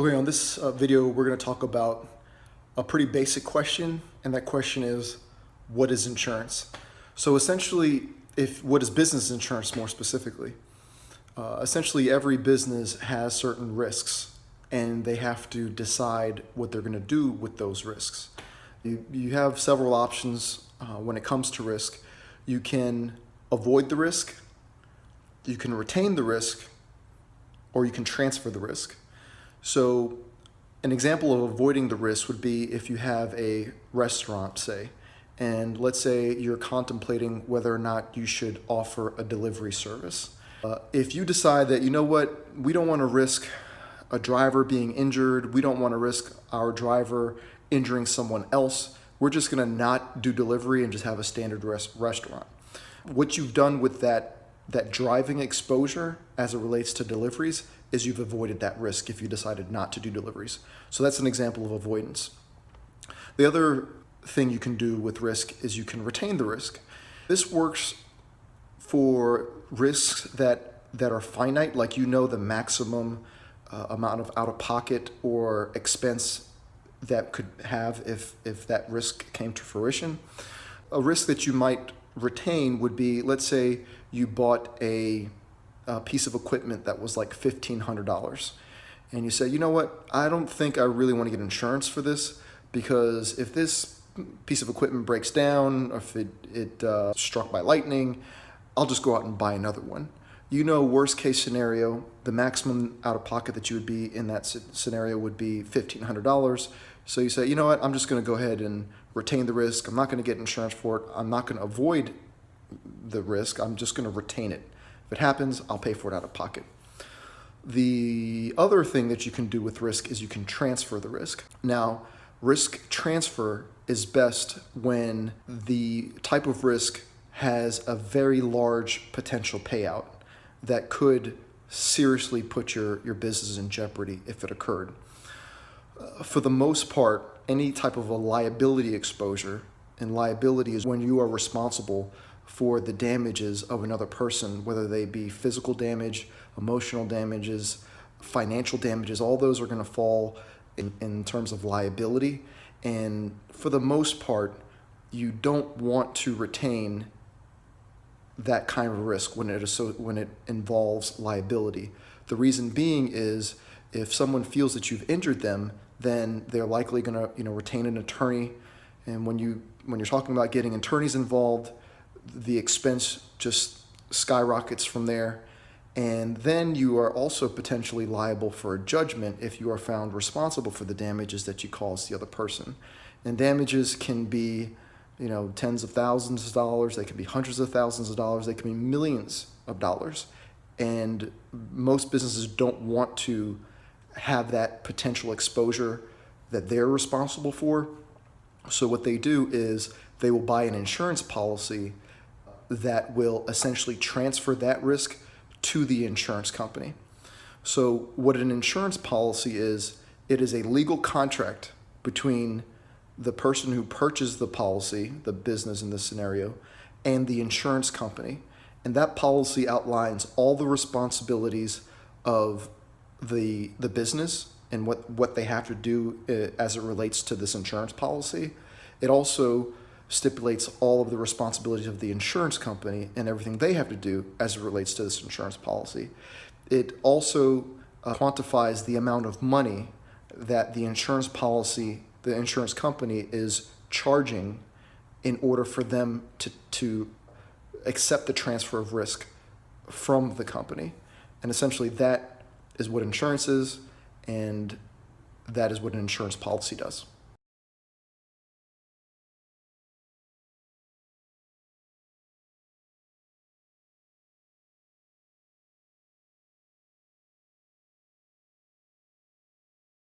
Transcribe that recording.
Okay, on this video, we're going to talk about a pretty basic question, and that question is, what is insurance? So essentially, what is business insurance more specifically? Essentially, every business has certain risks, and they have to decide what they're going to do with those risks. You have several options when it comes to risk. You can avoid the risk, you can retain the risk, or you can transfer the risk. So an example of avoiding the risk would be if you have a restaurant, say, and let's say you're contemplating whether or not you should offer a delivery service. If you decide that, you know what, we don't want to risk a driver being injured, we don't want to risk our driver injuring someone else, we're just going to not do delivery and just have a standard restaurant. What you've done with that driving exposure as it relates to deliveries is you've avoided that risk if you decided not to do deliveries. So that's an example of avoidance. The other thing you can do with risk is you can retain the risk. This works for risks that are finite, like you know the maximum amount of out-of-pocket or expense that could have if that risk came to fruition. A risk that you might retain would be, let's say you bought a piece of equipment that was like $1,500, and you say, you know what, I don't think I really want to get insurance for this, because if this piece of equipment breaks down, or if it struck by lightning, I'll just go out and buy another one. You know, worst case scenario, the maximum out of pocket that you would be in that scenario would be $1,500. So you say, you know what, I'm just going to go ahead and retain the risk. I'm not going to get insurance for it. I'm not going to avoid the risk. I'm just going to retain it. If it happens, I'll pay for it out of pocket. The other thing that you can do with risk is you can transfer the risk. Now, risk transfer is best when the type of risk has a very large potential payout that could seriously put your business in jeopardy if it occurred. For the most part, any type of a liability exposure, and liability is when you are responsible for the damages of another person, whether they be physical damage, emotional damages, financial damages, all those are going to fall in terms of liability. And for the most part, you don't want to retain that kind of risk when it involves liability. The reason being is if someone feels that you've injured them, then they're likely going to retain an attorney. And when you're talking about getting attorneys involved, the expense just skyrockets from there. And then you are also potentially liable for a judgment if you are found responsible for the damages that you caused the other person. And damages can be, tens of thousands of dollars, they can be hundreds of thousands of dollars, they can be millions of dollars. And most businesses don't want to have that potential exposure that they're responsible for. So what they do is they will buy an insurance policy that will essentially transfer that risk to the insurance company. So what an insurance policy is, it is a legal contract between the person who purchased the policy, the business in this scenario, and the insurance company. And that policy outlines all the responsibilities of the business and what they have to do as it relates to this insurance policy. It also stipulates all of the responsibilities of the insurance company and everything they have to do as it relates to this insurance policy. It also quantifies the amount of money that the insurance company is charging in order for them to accept the transfer of risk from the company. And essentially that is what insurance is, and that is what an insurance policy does.